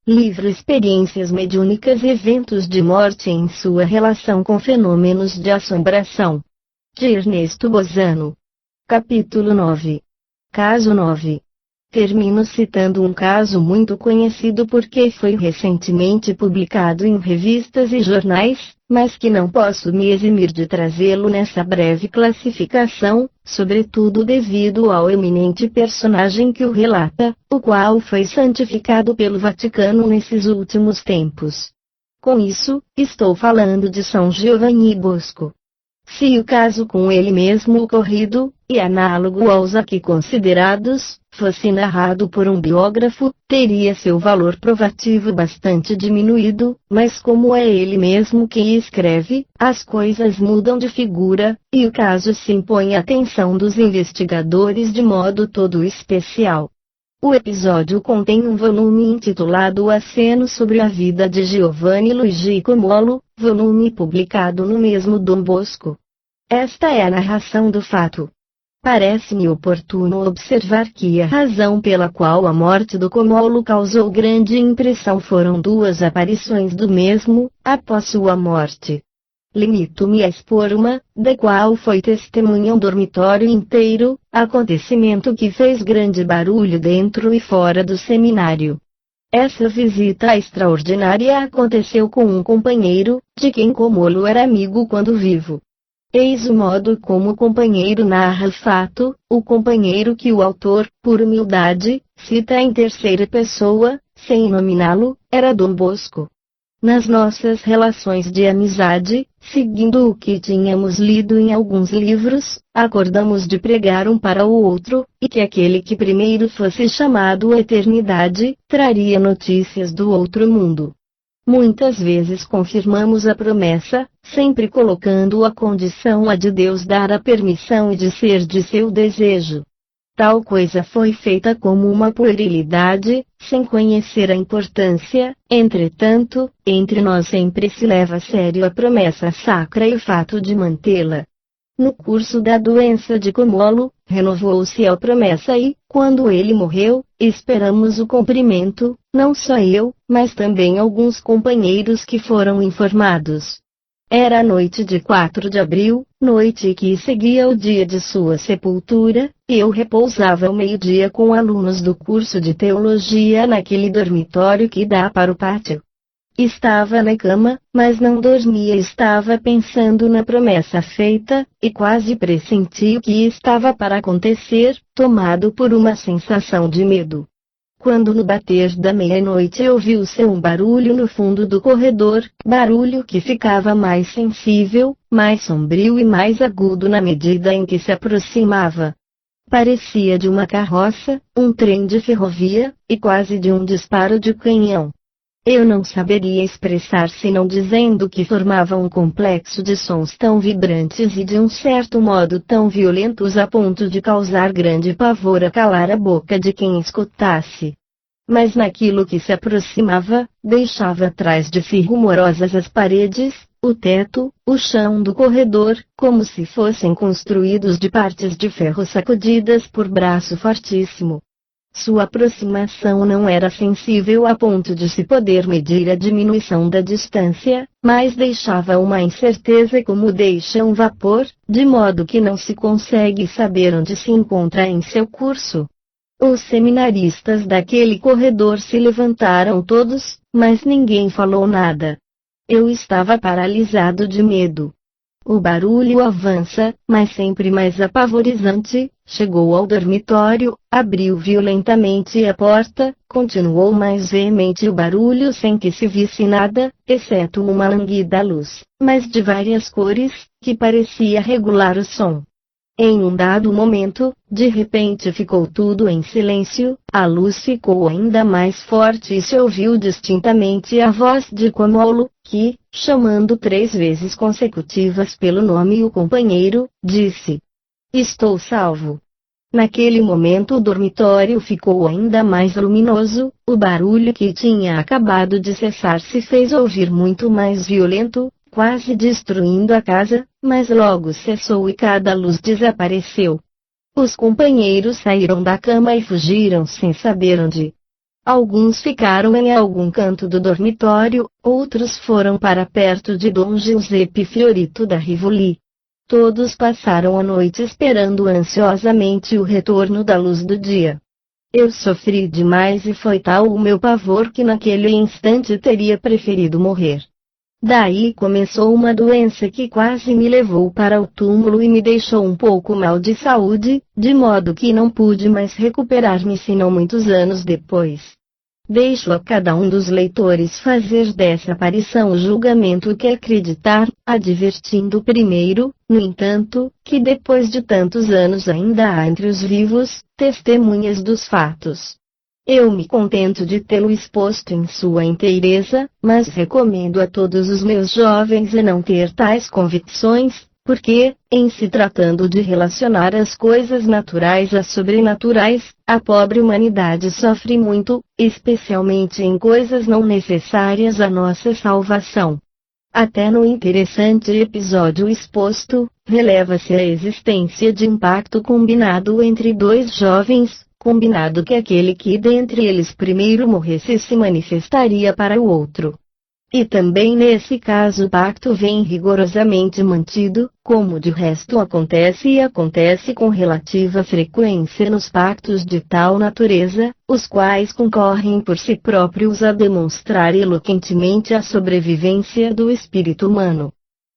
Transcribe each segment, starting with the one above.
Livro Experiências Mediúnicas e Eventos de Morte em sua relação com fenômenos de assombração, de Ernesto Bozano. Capítulo 9. Caso 9. Termino citando um caso muito conhecido porque foi recentemente publicado em revistas e jornais, mas que não posso me eximir de trazê-lo nessa breve classificação, sobretudo devido ao eminente personagem que o relata, o qual foi santificado pelo Vaticano nesses últimos tempos. Com isso, estou falando de São Giovanni Bosco. Se o caso com ele mesmo ocorrido, e análogo aos aqui considerados, fosse narrado por um biógrafo, teria seu valor provativo bastante diminuído, mas como é ele mesmo quem escreve, as coisas mudam de figura, e o caso se impõe à atenção dos investigadores de modo todo especial. O episódio contém um volume intitulado Aceno sobre a vida de Giovanni Luigi Comolo, volume publicado no mesmo Dom Bosco. Esta é a narração do fato. Parece-me oportuno observar que a razão pela qual a morte do Comolo causou grande impressão foram duas aparições do mesmo, após sua morte. Limito-me a expor uma, da qual foi testemunha um dormitório inteiro, acontecimento que fez grande barulho dentro e fora do seminário. Essa visita extraordinária aconteceu com um companheiro, de quem Comolo era amigo quando vivo. Eis o modo como o companheiro narra o fato, o companheiro que o autor, por humildade, cita em terceira pessoa, sem nominá-lo, era Dom Bosco. Nas nossas relações de amizade, seguindo o que tínhamos lido em alguns livros, acordamos de pregar um para o outro, e que aquele que primeiro fosse chamado Eternidade, traria notícias do outro mundo. Muitas vezes confirmamos a promessa, sempre colocando a condição a de Deus dar a permissão e de ser de seu desejo. Tal coisa foi feita como uma puerilidade, sem conhecer a importância, entretanto, entre nós sempre se leva a sério a promessa sacra e o fato de mantê-la. No curso da doença de Comolo, renovou-se a promessa e, quando ele morreu, esperamos o cumprimento, não só eu, mas também alguns companheiros que foram informados. Era a noite de 4 de abril, noite que seguia o dia de sua sepultura, e eu repousava ao meio-dia com alunos do curso de teologia naquele dormitório que dá para o pátio. Estava na cama, mas não dormia, estava pensando na promessa feita, e quase pressenti o que estava para acontecer, tomado por uma sensação de medo. Quando no bater da meia-noite ouviu-se um barulho no fundo do corredor, barulho que ficava mais sensível, mais sombrio e mais agudo na medida em que se aproximava. Parecia de uma carroça, um trem de ferrovia, e quase de um disparo de canhão. Eu não saberia expressar senão dizendo que formava um complexo de sons tão vibrantes e de um certo modo tão violentos a ponto de causar grande pavor a calar a boca de quem escutasse. Mas naquilo que se aproximava, deixava atrás de si rumorosas as paredes, o teto, o chão do corredor, como se fossem construídos de partes de ferro sacudidas por braço fortíssimo. Sua aproximação não era sensível a ponto de se poder medir a diminuição da distância, mas deixava uma incerteza como deixa um vapor, de modo que não se consegue saber onde se encontra em seu curso. Os seminaristas daquele corredor se levantaram todos, mas ninguém falou nada. Eu estava paralisado de medo. O barulho avança, mas sempre mais apavorizante, chegou ao dormitório, abriu violentamente a porta, continuou mais veemente o barulho sem que se visse nada, exceto uma languida luz, mas de várias cores, que parecia regular o som. Em um dado momento, de repente ficou tudo em silêncio, a luz ficou ainda mais forte e se ouviu distintamente a voz de Comolo, que, chamando 3 vezes consecutivas pelo nome o companheiro, disse: "Estou salvo." Naquele momento o dormitório ficou ainda mais luminoso, o barulho que tinha acabado de cessar se fez ouvir muito mais violento, quase destruindo a casa, mas logo cessou e cada luz desapareceu. Os companheiros saíram da cama e fugiram sem saber onde. Alguns ficaram em algum canto do dormitório, outros foram para perto de Dom Giuseppe Fiorito da Rivoli. Todos passaram a noite esperando ansiosamente o retorno da luz do dia. Eu sofri demais e foi tal o meu pavor que naquele instante teria preferido morrer. Daí começou uma doença que quase me levou para o túmulo e me deixou um pouco mal de saúde, de modo que não pude mais recuperar-me senão muitos anos depois. Deixo a cada um dos leitores fazer dessa aparição o julgamento que acreditar, advertindo primeiro, no entanto, que depois de tantos anos ainda há entre os vivos, testemunhas dos fatos. Eu me contento de tê-lo exposto em sua inteireza, mas recomendo a todos os meus jovens a não ter tais convicções, porque, em se tratando de relacionar as coisas naturais às sobrenaturais, a pobre humanidade sofre muito, especialmente em coisas não necessárias à nossa salvação. Até no interessante episódio exposto, releva-se a existência de um pacto combinado entre dois jovens, combinado que aquele que dentre eles primeiro morresse se manifestaria para o outro. E também nesse caso o pacto vem rigorosamente mantido, como de resto acontece e acontece com relativa frequência nos pactos de tal natureza, os quais concorrem por si próprios a demonstrar eloquentemente a sobrevivência do espírito humano.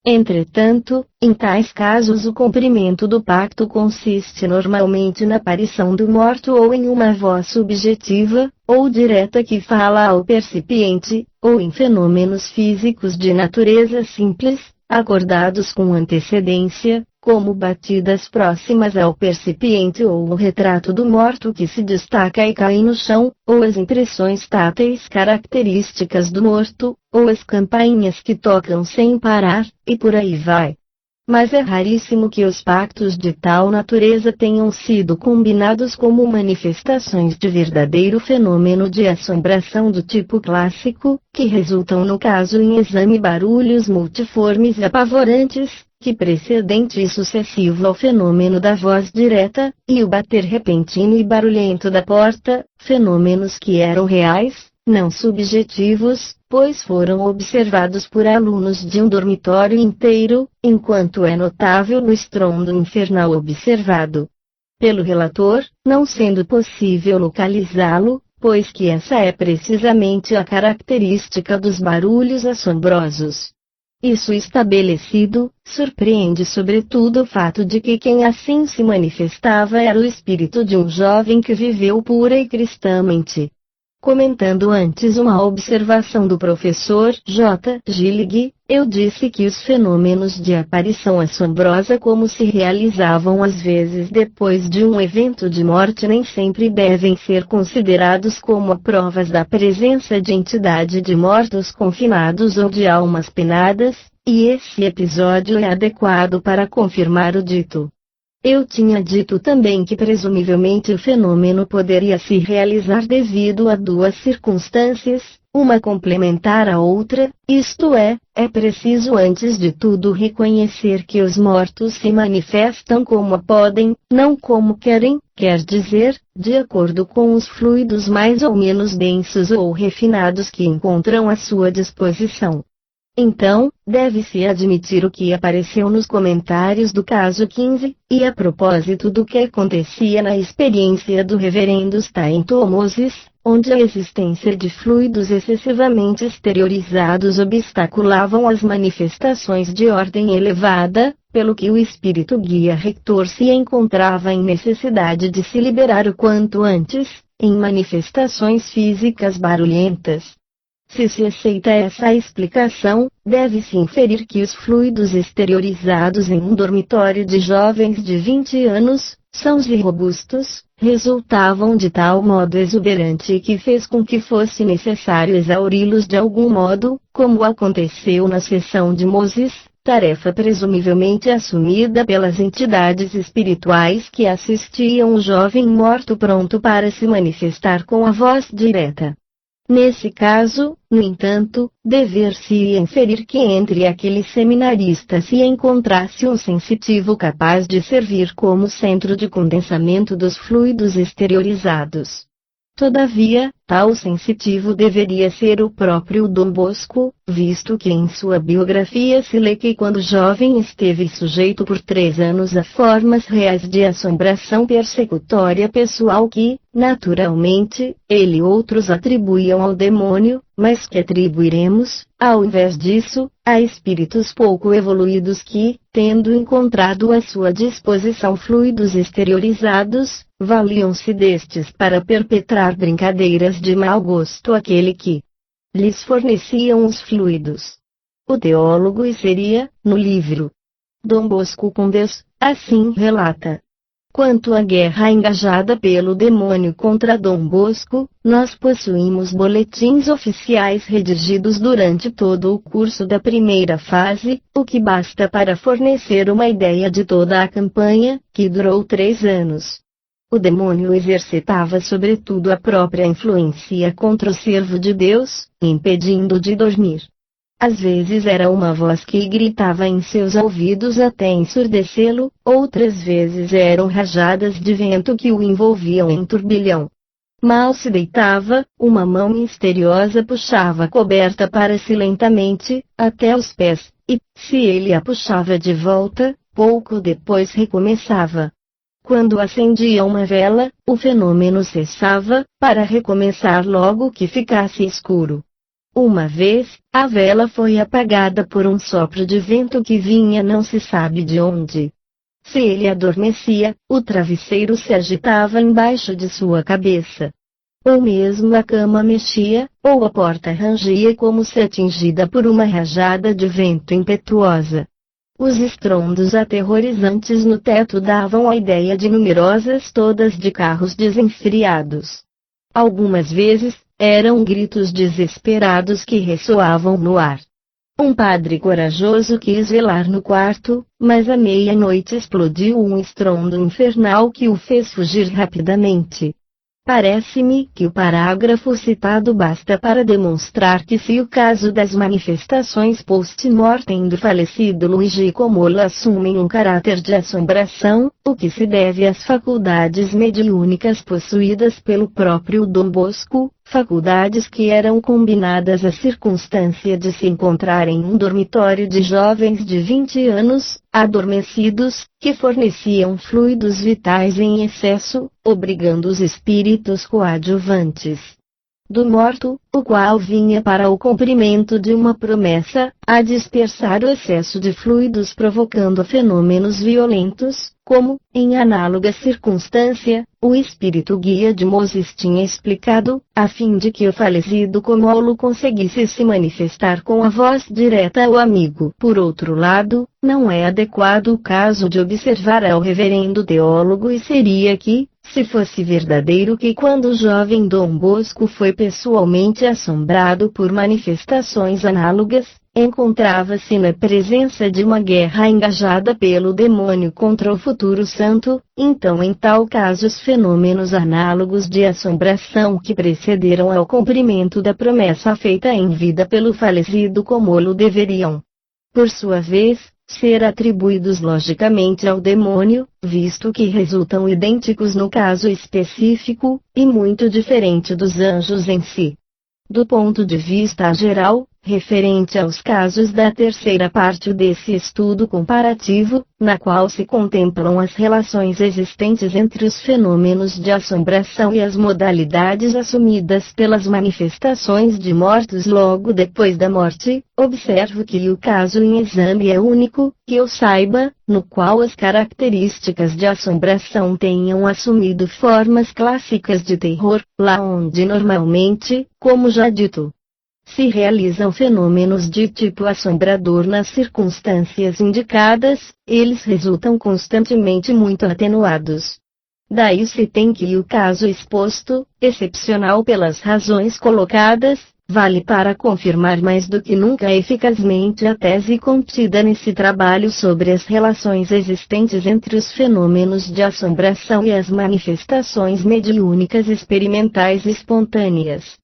Entretanto, em tais casos o cumprimento do pacto consiste normalmente na aparição do morto ou em uma voz subjetiva, ou direta que fala ao percipiente, ou em fenômenos físicos de natureza simples, acordados com antecedência, como batidas próximas ao percipiente ou o retrato do morto que se destaca e cai no chão, ou as impressões táteis características do morto, ou as campainhas que tocam sem parar, e por aí vai. Mas é raríssimo que os pactos de tal natureza tenham sido combinados como manifestações de verdadeiro fenômeno de assombração do tipo clássico, que resultam no caso em exame barulhos multiformes e apavorantes, que precedente e sucessivo ao fenômeno da voz direta, e o bater repentino e barulhento da porta, fenômenos que eram reais, não subjetivos, pois foram observados por alunos de um dormitório inteiro, enquanto é notável no estrondo infernal observado pelo relator, não sendo possível localizá-lo, pois que essa é precisamente a característica dos barulhos assombrosos. Isso estabelecido, surpreende sobretudo o fato de que quem assim se manifestava era o espírito de um jovem que viveu pura e cristamente. Comentando antes uma observação do professor J. Gillig, eu disse que os fenômenos de aparição assombrosa como se realizavam às vezes depois de um evento de morte nem sempre devem ser considerados como provas da presença de entidade de mortos confinados ou de almas penadas, e esse episódio é adequado para confirmar o dito. Eu tinha dito também que presumivelmente o fenômeno poderia se realizar devido a duas circunstâncias, uma complementar à outra, isto é preciso antes de tudo reconhecer que os mortos se manifestam como podem, não como querem, quer dizer, de acordo com os fluidos mais ou menos densos ou refinados que encontram à sua disposição. Então, deve-se admitir o que apareceu nos comentários do caso 15, e a propósito do que acontecia na experiência do reverendo Stainton Moses, onde a existência de fluidos excessivamente exteriorizados obstaculavam as manifestações de ordem elevada, pelo que o espírito guia rector se encontrava em necessidade de se liberar o quanto antes, em manifestações físicas barulhentas. Se se aceita essa explicação, deve-se inferir que os fluidos exteriorizados em um dormitório de jovens de 20 anos, sãos e robustos, resultavam de tal modo exuberante que fez com que fosse necessário exauri-los de algum modo, como aconteceu na sessão de Moses, tarefa presumivelmente assumida pelas entidades espirituais que assistiam o jovem morto pronto para se manifestar com a voz direta. Nesse caso, no entanto, dever-se-ia inferir que entre aqueles seminaristas se encontrasse um sensitivo capaz de servir como centro de condensamento dos fluidos exteriorizados. Todavia, Tal sensitivo deveria ser o próprio Dom Bosco, visto que em sua biografia se lê que quando jovem esteve sujeito por 3 anos a formas reais de assombração persecutória pessoal que, naturalmente, ele e outros atribuíam ao demônio, mas que atribuiremos, ao invés disso, a espíritos pouco evoluídos que, tendo encontrado à sua disposição fluidos exteriorizados, valiam-se destes para perpetrar brincadeiras de mau gosto àquele que lhes forneciam os fluidos. O teólogo seria, no livro Dom Bosco com Deus, assim relata. Quanto à guerra engajada pelo demônio contra Dom Bosco, nós possuímos boletins oficiais redigidos durante todo o curso da primeira fase, o que basta para fornecer uma ideia de toda a campanha, que durou 3 anos. O demônio exercitava sobretudo a própria influência contra o servo de Deus, impedindo-o de dormir. Às vezes era uma voz que gritava em seus ouvidos até ensurdecê-lo, outras vezes eram rajadas de vento que o envolviam em turbilhão. Mal se deitava, uma mão misteriosa puxava a coberta para si lentamente, até os pés, e, se ele a puxava de volta, pouco depois recomeçava. Quando acendia uma vela, o fenômeno cessava, para recomeçar logo que ficasse escuro. Uma vez, a vela foi apagada por um sopro de vento que vinha não se sabe de onde. Se ele adormecia, o travesseiro se agitava embaixo de sua cabeça. Ou mesmo a cama mexia, ou a porta rangia como se atingida por uma rajada de vento impetuosa. Os estrondos aterrorizantes no teto davam a ideia de numerosas todas de carros desenfreados. Algumas vezes, eram gritos desesperados que ressoavam no ar. Um padre corajoso quis velar no quarto, mas à meia-noite explodiu um estrondo infernal que o fez fugir rapidamente. Parece-me que o parágrafo citado basta para demonstrar que se o caso das manifestações post-mortem do falecido Luigi Comolo assumem um caráter de assombração, o que se deve às faculdades mediúnicas possuídas pelo próprio Dom Bosco, faculdades que eram combinadas à circunstância de se encontrar em um dormitório de jovens de 20 anos, adormecidos, que forneciam fluidos vitais em excesso, obrigando os espíritos coadjuvantes do morto, o qual vinha para o cumprimento de uma promessa, a dispersar o excesso de fluidos provocando fenômenos violentos, como, em análoga circunstância, o espírito guia de Moses tinha explicado, a fim de que o falecido Comolo conseguisse se manifestar com a voz direta ao amigo. Por outro lado, não é adequado o caso de observar ao reverendo teólogo e seria que, se fosse verdadeiro que quando o jovem Dom Bosco foi pessoalmente assombrado por manifestações análogas, encontrava-se na presença de uma guerra engajada pelo demônio contra o futuro santo, então em tal caso os fenômenos análogos de assombração que precederam ao cumprimento da promessa feita em vida pelo falecido Comolo deveriam, por sua vez, ser atribuídos logicamente ao demônio, visto que resultam idênticos no caso específico, e muito diferente dos anjos em si. Do ponto de vista geral, referente aos casos da terceira parte desse estudo comparativo, na qual se contemplam as relações existentes entre os fenômenos de assombração e as modalidades assumidas pelas manifestações de mortos logo depois da morte, observo que o caso em exame é único, que eu saiba, no qual as características de assombração tenham assumido formas clássicas de terror, lá onde normalmente, como já dito, se realizam fenômenos de tipo assombrador nas circunstâncias indicadas, eles resultam constantemente muito atenuados. Daí se tem que o caso exposto, excepcional pelas razões colocadas, vale para confirmar mais do que nunca eficazmente a tese contida nesse trabalho sobre as relações existentes entre os fenômenos de assombração e as manifestações mediúnicas experimentais espontâneas.